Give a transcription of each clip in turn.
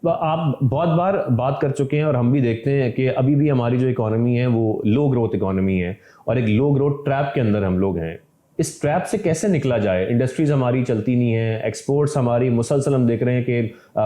آپ بہت بار بات کر چکے ہیں اور ہم بھی دیکھتے ہیں کہ ابھی بھی ہماری جو اکانومی ہے وہ لو گروتھ اکانومی ہے اور ایک لو گروتھ ٹریپ کے اندر ہم لوگ ہیں. اس ٹریپ سے کیسے نکلا جائے؟ انڈسٹریز ہماری چلتی نہیں ہیں, ایکسپورٹس ہماری مسلسل ہم دیکھ رہے ہیں کہ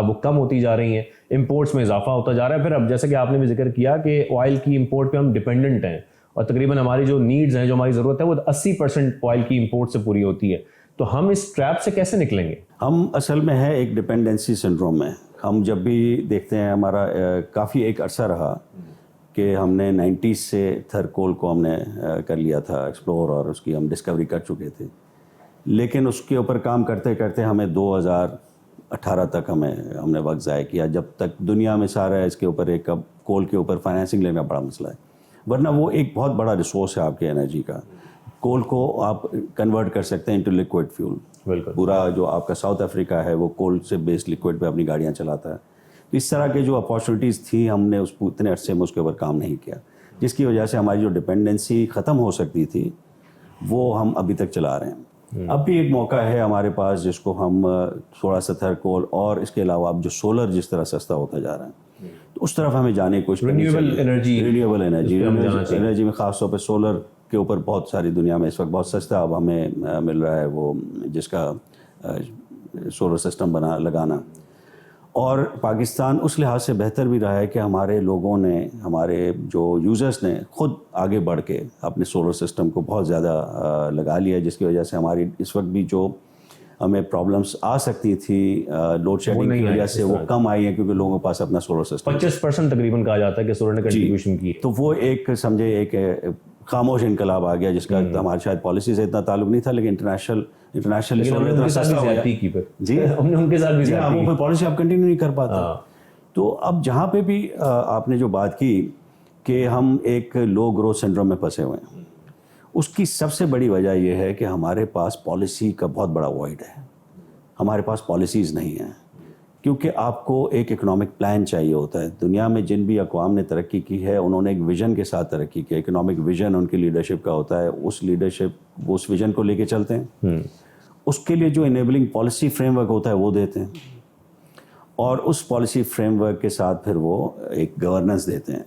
وہ کم ہوتی جا رہی ہیں, امپورٹس میں اضافہ ہوتا جا رہا ہے. پھر اب جیسے کہ آپ نے بھی ذکر کیا کہ آئل کی امپورٹ پہ ہم ڈپینڈنٹ ہیں اور تقریباً ہماری جو نیڈز ہیں, جو ہماری ضرورت ہے وہ 80% آئل کی امپورٹ سے پوری ہوتی ہے. تو ہم اس ٹریپ سے کیسے نکلیں گے؟ ہم اصل میں ہے ایک ڈپینڈنسی سنڈروم میں. ہم جب بھی دیکھتے ہیں, ہمارا کافی ایک عرصہ رہا کہ ہم نے 90s سے تھر کول کو ہم نے کر لیا تھا ایکسپلور, اور اس کی ہم ڈسکوری کر چکے تھے. لیکن اس کے اوپر کام کرتے کرتے ہمیں 2018 تک ہم نے وقت ضائع کیا, جب تک دنیا میں سارا اس کے اوپر ایک کول کے اوپر فائنینسنگ لینا بڑا مسئلہ ہے. ورنہ وہ ایک بہت بڑا ریسورس ہے آپ کے انرجی کا. کول کو آپ کنورٹ کر سکتے ہیں انٹو لیکوڈ فیول. بالکل, پورا جو آپ کا ساؤتھ افریقہ ہے وہ کول سے بیسڈ لیکوڈ پہ اپنی گاڑیاں چلاتا ہے. اس طرح کے جو اپارچونیٹیز تھیں, ہم نے اس اتنے عرصے میں اس کے اوپر کام نہیں کیا, جس کی وجہ سے ہماری جو ڈپینڈنسی ختم ہو سکتی تھی وہ ہم ابھی تک چلا رہے ہیں. اب بھی ایک موقع ہے ہمارے پاس جس کو ہم تھوڑا سا تھر کول اور اس کے علاوہ اب جو سولر جس طرح سستا ہوتا جا رہا ہے, تو اس طرف ہمیں جانے کی کوشش کرنی چاہیے. رینیویبل انرجی میں خاص طور پہ سولر کے اوپر بہت ساری دنیا میں اس وقت بہت سستا اب ہمیں مل رہا ہے, وہ جس کا سولر سسٹم لگانا. اور پاکستان اس لحاظ سے بہتر بھی رہا ہے کہ ہمارے لوگوں نے, ہمارے جو یوزرز نے خود آگے بڑھ کے اپنے سولر سسٹم کو بہت زیادہ لگا لیا, جس کی وجہ سے ہماری اس وقت بھی جو ہمیں پرابلمس آ سکتی تھی لوڈ شیڈنگ کی وجہ سے وہ کم آئی ہیں, کیونکہ لوگوں کے پاس اپنا سولر سسٹم 25% تقریباً کہا جاتا ہے کہ سولر نے کنٹریبیوشن کی. تو وہ ایک سمجھے ایک خاموش انقلاب آ گیا, جس کا ہمارے شاید پالیسی سے اتنا تعلق نہیں تھا, لیکن انٹرنیشنل سولر اتنا سستا ہو گیا. جی, ہم نے ان کے ساتھ بھی وہ پالیسی آپ کنٹینیو نہیں کر پاتا. تو اب جہاں پہ بھی آپ نے جو بات کی کہ ہم ایک لو گروتھ سنڈروم میں پھنسے ہوئے ہیں, اس کی سب سے بڑی وجہ یہ ہے کہ ہمارے پاس پالیسی کا بہت بڑا وائڈ ہے. ہمارے پاس پالیسیز نہیں ہیں, کیونکہ آپ کو ایک اکنامک پلان چاہیے ہوتا ہے. دنیا میں جن بھی اقوام نے ترقی کی ہے انہوں نے ایک ویژن کے ساتھ ترقی کی. اکنامک ویژن ان کی لیڈرشپ کا ہوتا ہے, اس لیڈرشپ وہ اس ویژن کو لے کے چلتے ہیں. اس کے لیے جو انیبلنگ پالیسی فریم ورک ہوتا ہے وہ دیتے ہیں, اور اس پالیسی فریم ورک کے ساتھ پھر وہ ایک گورننس دیتے ہیں.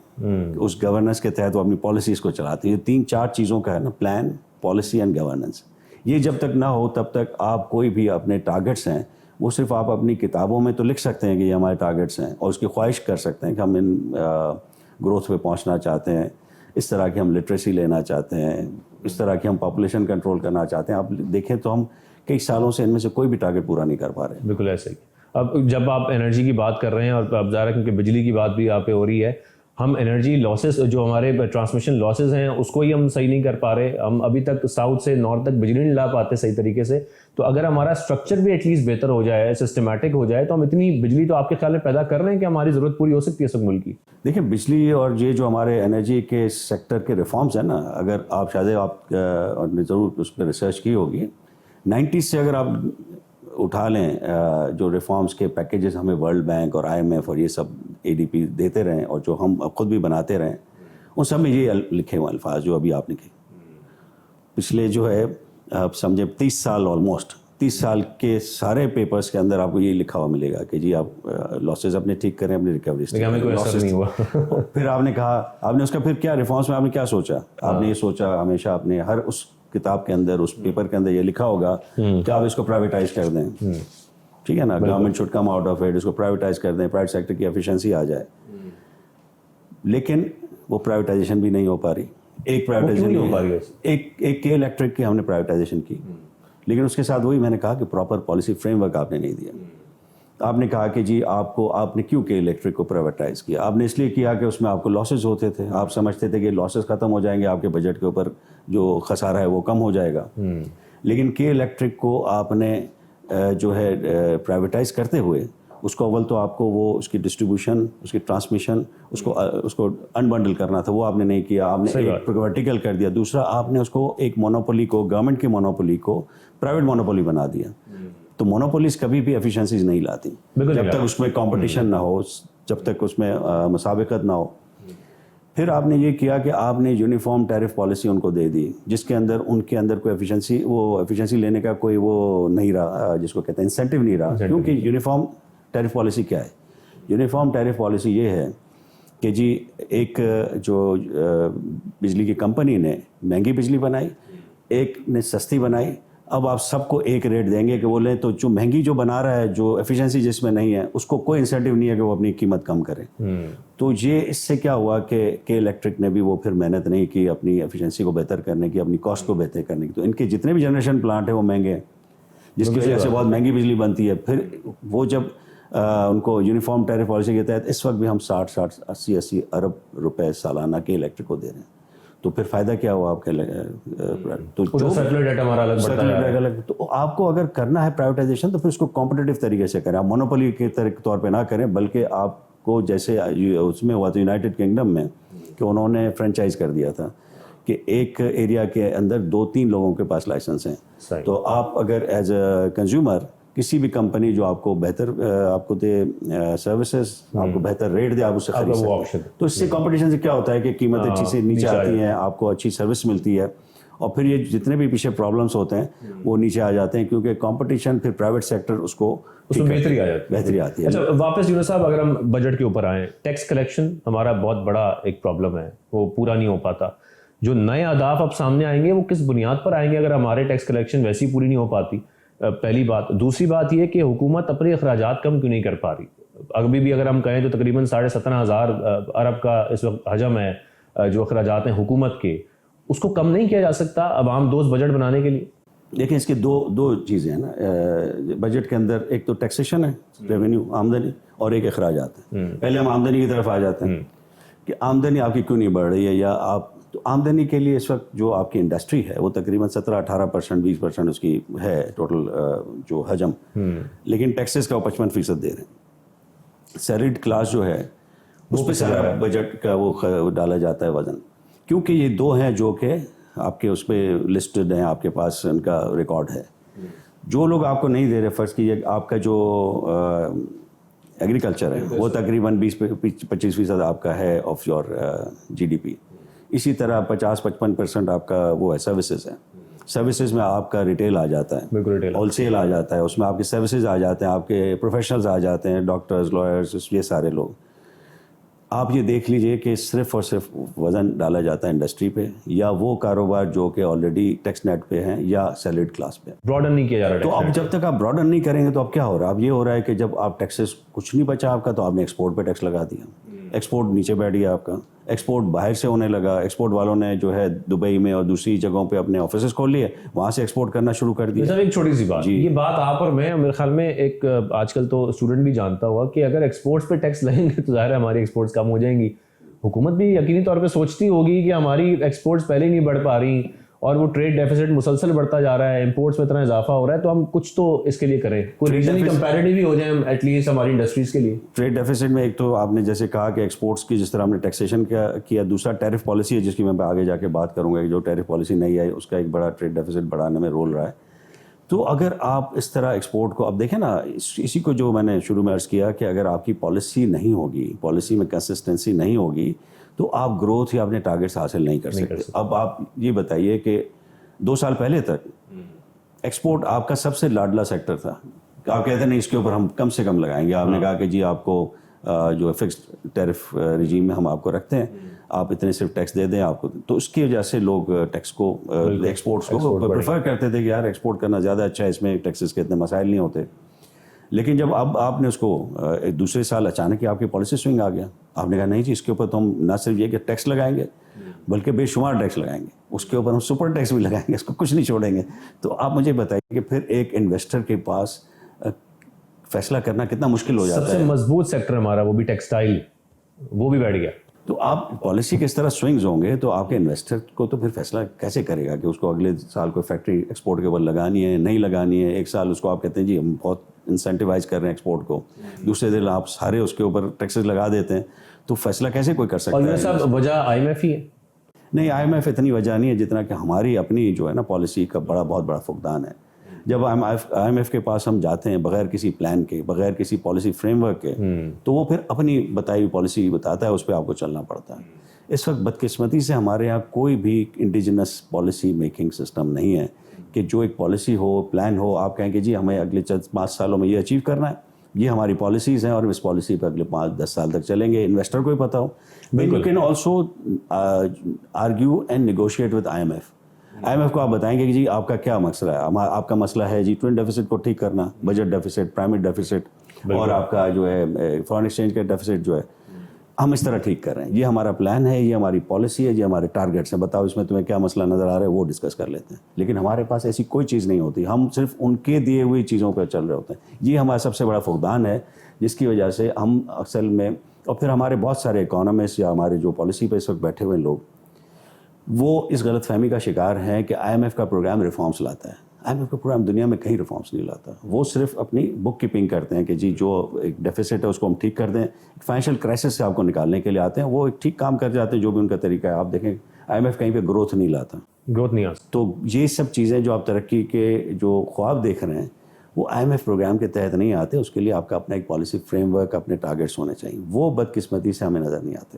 اس گورننس کے تحت وہ اپنی پالیسیز کو چلاتے ہیں. یہ 3-4 چیزوں کا ہے نا, پلان, پالیسی اینڈ گورننس. یہ جب تک نہ ہو تب تک آپ کوئی بھی اپنے ٹارگٹس ہیں وہ صرف آپ اپنی کتابوں میں تو لکھ سکتے ہیں کہ یہ ہمارے ٹارگٹس ہیں, اور اس کی خواہش کر سکتے ہیں کہ ہم ان گروتھ پہ پہنچنا چاہتے ہیں, اس طرح کی ہم لٹریسی لینا چاہتے ہیں, اس طرح کی ہم پاپولیشن کنٹرول کرنا چاہتے ہیں. آپ دیکھیں تو ہم کئی سالوں سے ان میں سے کوئی بھی ٹارگٹ پورا نہیں کر پا رہے. بالکل ایسے ہی. اب جب آپ انرجی کی بات کر رہے ہیں, اور اب ظاہر ہے کیونکہ بجلی کی بات بھی آپ پہ ہو رہی ہے, ہم انرجی لاسز جو ہمارے ٹرانسمیشن لاسز ہیں اس کو ہی ہم صحیح نہیں کر پا رہے. ہم ابھی تک ساؤتھ سے نارتھ تک بجلی نہیں لا پاتے صحیح طریقے سے. تو اگر ہمارا اسٹرکچر بھی ایٹ لیسٹ بہتر ہو جائے, سسٹمیٹک ہو جائے, تو ہم اتنی بجلی تو آپ کے خیال میں پیدا کر رہے ہیں کہ ہماری ضرورت پوری ہو سکتی ہے سب ملک کی. دیکھیں, بجلی اور یہ جو ہمارے انرجی کے سیکٹر کے ریفارمز ہیں نا, اگر آپ شاید آپ نے ضرور اس پہ ریسرچ کی ہوگی, 90s سے اگر آپ اٹھا لیں جو ریفارمز کے پیکیجز ہمیں ورلڈ بینک اور IMF اور یہ سب ADP دیتے رہیں, اور جو ہم خود بھی بناتے رہیں, ان سب میں یہ لکھے ہوئے الفاظ جو ابھی آپ نے کہے. پچھلے جو ہے آپ سمجھے 30 سال, آلموسٹ 30 سال کے سارے پیپرز کے اندر آپ کو یہ لکھا ہوا ملے گا کہ جی آپ لاسز اپنے ٹھیک کریں, اپنی ریکوری. پھر آپ نے کہا, آپ نے اس کا پھر کیا ریفارمز میں آپ نے کیا سوچا؟ آپ نے یہ سوچا ہمیشہ, آپ نے ہر اس کتاب کے اندر, اس پیپر کے اندر یہ لکھا ہوگا کہ آپ اس کو پرائیویٹائز کر دیں. ٹھیک ہے نا, government should come out of it, اس کو پرائیویٹائز کر دیں, پرائیویٹ سیکٹر کی ایفیشنسی آ جائے. لیکن وہ پرائیویٹائزیشن بھی نہیں ہو پا رہی. ایک پرائیویٹائزیشن نہیں ہو پا رہی. ایک کے الیکٹرک کی ہم نے پرائیویٹائزیشن کی, لیکن اس کے ساتھ وہی میں نے کہا کہ پراپر پالیسی فریم ورک آپ نے نہیں دیا. آپ نے کہا کہ جی آپ نے کیوں کہ الیکٹرک کو پرائیویٹائز کیا؟ آپ نے اس لیے کیا کہ اس میں آپ کو لاسز ہوتے تھے, آپ سمجھتے تھے کہ لاسز ختم ہو جائیں گے, آپ کے بجٹ کے اوپر جو خسارہ ہے وہ کم ہو جائے گا. لیکن کے الیکٹرک کو آپ نے جو ہے پرائیویٹائز کرتے ہوئے اس کو اول تو آپ کو وہ اس کی ڈسٹریبیوشن, اس کی ٹرانسمیشن, اس کو انبنڈل کرنا تھا, وہ آپ نے نہیں کیا. آپ نے ایک ورٹیکل کر دیا. دوسرا, آپ نے اس کو ایک مونوپولی کو, گورنمنٹ کی مونوپولی کو پرائیویٹ مونوپولی بنا دیا. تو مونوپولیز کبھی بھی ایفیشنسیز نہیں لاتی جب تک اس میں کمپٹیشن نہ ہو, جب تک اس میں مسابقت نہ ہو. پھر آپ نے یہ کیا کہ آپ نے یونیفارم ٹیرف پالیسی ان کو دے دی, جس کے اندر ان کے اندر کوئی ایفیشنسی لینے کا کوئی وہ نہیں رہا, جس کو کہتے ہیں انسینٹیو نہیں رہا. کیونکہ یونیفارم ٹیرف پالیسی کیا ہے یونیفارم ٹیرف پالیسی یہ ہے کہ جی ایک جو بجلی کی کمپنی نے مہنگی بجلی بنائی, ایک نے سستی بنائی, اب آپ سب کو ایک ریٹ دیں گے کہ وہ لیں, تو جو مہنگی جو بنا رہا ہے, جو ایفیشنسی جس میں نہیں ہے, اس کو کوئی انسینٹیو نہیں ہے کہ وہ اپنی قیمت کم کرے. تو یہ اس سے کیا ہوا کہ الیکٹرک نے بھی وہ پھر محنت نہیں کی اپنی ایفیشنسی کو بہتر کرنے کی, اپنی کاسٹ کو بہتر کرنے کی. تو ان کے جتنے بھی جنریشن پلانٹ ہیں وہ مہنگے ہیں, جس کی وجہ سے بہت مہنگی بجلی بنتی ہے. پھر وہ جب ان کو یونیفارم ٹیرف پالیسی کے تحت اس وقت بھی ہم 60-80 ارب روپے سالانہ کے الیکٹرک کو دے رہے ہیں. تو پھر فائدہ کیا ہوا آپ کے, تو سیٹلائٹ ہمارا الگ بڑھتا ہے. تو آپ کو اگر کرنا ہے پرائیویٹائزیشن تو پھر اس کو کمپٹیٹیو طریقے سے کریں, آپ مونوپولی کے طور پہ نہ کریں, بلکہ آپ کو جیسے اس میں ہوا تھا یونائٹڈ کنگڈم میں کہ انہوں نے فرینچائز کر دیا تھا کہ ایک ایریا کے اندر 2-3 لوگوں کے پاس لائسنس ہیں. تو آپ اگر ایز اے کنزیومر کسی بھی کمپنی جو آپ کو بہتر آپ کو دے سروسز, آپ کو بہتر ریٹ دے, آپ اس سے خرید سکتے ہیں. تو اس سے کمپٹیشن سے کیا ہوتا ہے کہ قیمت اچھی سے نیچے آتی ہیں, آپ کو اچھی سروس ملتی ہے, اور پھر یہ جتنے بھی پیچھے پرابلمس ہوتے ہیں وہ نیچے آ جاتے ہیں, کیونکہ کمپٹیشن پھر پرائیویٹ سیکٹر اس کو بہتری آتی ہے. اچھا واپس یونس صاحب, اگر ہم بجٹ کے اوپر آئیں, ٹیکس کلیکشن ہمارا بہت بڑا ایک پرابلم ہے, وہ پورا نہیں ہو پاتا. جو نئے اہداف اب سامنے آئیں گے وہ کس بنیاد پر آئیں گے اگر ہمارے ٹیکس کلیکشن ویسی پوری نہیں ہو پاتی؟ پہلی بات. دوسری بات یہ کہ حکومت اپنے اخراجات کم کیوں نہیں کر پا رہی؟ ابھی بھی اگر ہم کہیں تو تقریباً 17,500 ارب کا اس وقت حجم ہے جو اخراجات ہیں حکومت کے, اس کو کم نہیں کیا جا سکتا عوام دوست بجٹ بنانے کے لیے؟ دیکھیں اس کی دو چیزیں ہیں نا بجٹ کے اندر, ایک تو ٹیکسیشن ہے, ریونیو, آمدنی, اور ایک اخراجات ہے. پہلے ہم آمدنی کی طرف آ جاتے ہیں کہ آمدنی آپ کی کیوں نہیں بڑھ رہی ہے, یا آپ تو آمدنی کے لیے اس وقت جو آپ کی انڈسٹری ہے وہ تقریباً 17-18%, 20% اس کی ہے ٹوٹل جو حجم, لیکن ٹیکسز کا 55% دے رہے ہیں. سیلریڈ کلاس جو ہے اس پہ سارا بجٹ کا وہ ڈالا جاتا ہے وزن, کیونکہ یہ دو ہیں جو کہ آپ کے اس پہ لسٹڈ ہیں, آپ کے پاس ان کا ریکارڈ ہے. جو لوگ آپ کو نہیں دے رہے, فرض کیجیے آپ کا جو ایگریکلچر ہے وہ تقریباً 20-25% آپ کا ہے آف یور GDP. اسی طرح 50-55% آپ کا وہ ہے سروسز ہے. سروسز میں آپ کا ریٹیل آ جاتا ہے, ہول سیل آ جاتا ہے, اس میں آپ کے سروسز آ جاتے ہیں, آپ کے پروفیشنلز آ جاتے ہیں, ڈاکٹرز, لائرز, یہ سارے لوگ. آپ یہ دیکھ لیجئے کہ صرف اور صرف وزن ڈالا جاتا ہے انڈسٹری پہ, یا وہ کاروبار جو کہ آلریڈی ٹیکس نیٹ پہ ہیں یا سیلریڈ کلاس پہ. براڈن نہیں کیا جا رہا. تو اب جب تک آپ براڈن نہیں کریں گے تو اب کیا ہو رہا ہے, اب یہ ہو رہا ہے کہ جب آپ ٹیکسز کچھ نہیں بچا آپ کا, تو آپ نے ایکسپورٹ پہ ٹیکس لگا دیا, ایکسپورٹ نیچے بیٹھ گیا آپ کا, ایکسپورٹ باہر سے ہونے لگا. ایکسپورٹ والوں نے جو ہے دبئی میں اور دوسری جگہوں پہ اپنے آفیسز کھول لیے, وہاں سے ایکسپورٹ کرنا شروع کر دیا. ایک چھوٹی سی بات, یہ بات آپ اور میں میرے خیال میں ایک آج کل تو اسٹوڈنٹ بھی جانتا ہوگا کہ اگر ایکسپورٹس پہ ٹیکس لگیں گے تو ظاہر ہے ہماری ایکسپورٹس کم ہو جائیں گی. حکومت بھی یقینی طور پہ سوچتی ہوگی کہ ہماری ایکسپورٹس پہلے نہیں بڑھ پا رہی اور وہ ٹریڈ ڈیفیسٹ مسلسل بڑھتا جا رہا ہے, امپورٹس میں اتنا اضافہ ہو رہا ہے, تو ہم کچھ تو اس کے لیے کریں, کوئی ریجنلی کمپیریٹیو بھی ہو جائیں ایٹ لیسٹ ہماری انڈسٹریز کے لیے. ٹریڈ ڈیفیسٹ میں ایک تو آپ نے جیسے کہا کہ ایکسپورٹس کی جس طرح ہم نے ٹیکسیشن کیا, دوسرا ٹیرف پالیسی ہے جس کی میں آگے جا کے بات کروں گا. جو ٹیرف پالیسی نہیں آئی اس کا ایک بڑا ٹریڈ ڈیفیسٹ بڑھانے میں رول رہا ہے. تو اگر آپ اس طرح ایکسپورٹ کو, اب دیکھیں نا اسی کو جو میں نے شروع میں عرض کیا کہ اگر آپ کی پالیسی نہیں ہوگی, پالیسی میں کنسسٹنسی نہیں ہوگی, تو آپ گروتھ یا اپنے ٹارگیٹس حاصل نہیں کر سکتے. اب آپ یہ بتائیے کہ 2 سال پہلے تک ایکسپورٹ آپ کا سب سے لاڈلا سیکٹر تھا. آپ کہتے ہیں نہیں اس کے اوپر ہم کم سے کم لگائیں گے. آپ نے کہا کہ جی آپ کو جو فکسڈ ٹیرف رجیم میں ہم آپ کو رکھتے ہیں, آپ اتنے صرف ٹیکس دے دیں آپ کو. تو اس کی وجہ سے لوگ ٹیکس کو, ایکسپورٹس کو پریفر کرتے تھے کہ یار ایکسپورٹ کرنا زیادہ اچھا ہے, اس میں ٹیکسز کے اتنے مسائل نہیں ہوتے. لیکن جب اب آپ نے اس کو دوسرے سال اچانک ہی آپ کی پالیسی سوئنگ آ گیا, آپ نے کہا نہیں جی اس کے اوپر تو ہم نہ صرف یہ کہ ٹیکس لگائیں گے بلکہ بے شمار ٹیکس لگائیں گے, اس کے اوپر ہم سپر ٹیکس بھی لگائیں گے, اس کو کچھ نہیں چھوڑیں گے. تو آپ مجھے بتائیے کہ پھر ایک انویسٹر کے پاس فیصلہ کرنا کتنا مشکل ہو جاتا ہے. سب سے مضبوط سیکٹر ہمارا وہ بھی ٹیکسٹائل, وہ بھی بیٹھ گیا. تو آپ پالیسی کس طرح سوئنگز ہوں گے تو آپ کے انویسٹر کو تو پھر فیصلہ کیسے کرے گا کہ اس کو اگلے سال کوئی فیکٹری ایکسپورٹ کے اوپر لگانی ہے نہیں لگانی ہے. ایک سال اس کو آپ کہتے ہیں جی ہم بہت انسینٹیوائز کر رہے ہیں ایکسپورٹ کو, دوسرے دن آپ سارے اس کے اوپر ٹیکسز لگا دیتے ہیں. تو فیصلہ کیسے کوئی کر سکتا ہے؟ اور یہ سب وجہ IMF ہی ہے. نہیں, IMF اتنی وجہ نہیں ہے جتنا کہ ہماری اپنی جو ہے نا پالیسی کا بہت بڑا فقدان ہے. جب IMF کے پاس ہم جاتے ہیں بغیر کسی پلان کے, بغیر کسی پالیسی فریم ورک کے, تو وہ پھر اپنی بتائی ہوئی پالیسی بتاتا ہے, اس پہ آپ کو چلنا پڑتا ہے. اس وقت بدقسمتی سے ہمارے یہاں کوئی بھی انڈیجنس پالیسی میکنگ سسٹم نہیں ہے کہ جو ایک پالیسی ہو, پلان ہو, آپ کہیں کہ جی ہمیں اگلے 5 سالوں میں یہ اچیو کرنا ہے, یہ ہماری پالیسیز ہیں اور اس پالیسی پہ اگلے 5-10 سال تک چلیں گے. انویسٹر کو ہی پتہ ہو. You can also argue and negotiate with I M F کو آپ بتائیں گے کہ جی آپ کا کیا مسئلہ ہے. آپ کا مسئلہ ہے جی ٹوئن ڈیفیسٹ کو ٹھیک کرنا, بجٹ ڈیفیسٹ, پرائمری ڈیفیسٹ, اور آپ کا جو ہے فارن ایکسچینج کا ڈیفیسٹ جو ہے ہم اس طرح ٹھیک کر رہے ہیں. یہ ہمارا پلان ہے, یہ ہماری پالیسی ہے, یہ ہمارے ٹارگیٹس ہیں. بتاؤ اس میں تمہیں کیا مسئلہ نظر آ رہا ہے, وہ ڈسکس کر لیتے ہیں. لیکن ہمارے پاس ایسی کوئی چیز نہیں ہوتی, ہم صرف ان کے دیے ہوئی چیزوں پہ چل رہے ہوتے ہیں. یہ ہمارا سب سے بڑا فقدان ہے, جس کی وجہ سے ہم اصل میں, اور پھر ہمارے بہت سارے اکانومسٹ یا ہمارے جو پالیسی پہ اس وقت بیٹھے ہوئے لوگ, وہ اس غلط فہمی کا شکار ہیں کہ آئی ایم ایف کا پروگرام ریفارمس لاتا ہے. آئی ایم ایف کا پروگرام دنیا میں کہیں ریفارمس نہیں لاتا. وہ صرف اپنی بک کیپنگ کرتے ہیں کہ جی جو ایک ڈیفیسٹ ہے اس کو ہم ٹھیک کر دیں, فائنینشیل کرائسس سے آپ کو نکالنے کے لیے آتے ہیں. وہ ایک ٹھیک کام کر جاتے ہیں جو بھی ان کا طریقہ ہے. آپ دیکھیں آئی ایم ایف کہیں پہ گروتھ نہیں لاتا, گروتھ نہیں آتا. تو یہ سب چیزیں جو آپ ترقی کے جو خواب دیکھ رہے ہیں وہ آئی ایم ایف پروگرام کے تحت نہیں آتے. اس کے لیے آپ کا اپنا ایک پالیسی فریم ورک, اپنے ٹارگیٹس ہونے چاہیے. وہ بدقسمتی سے ہمیں نظر نہیں آتے.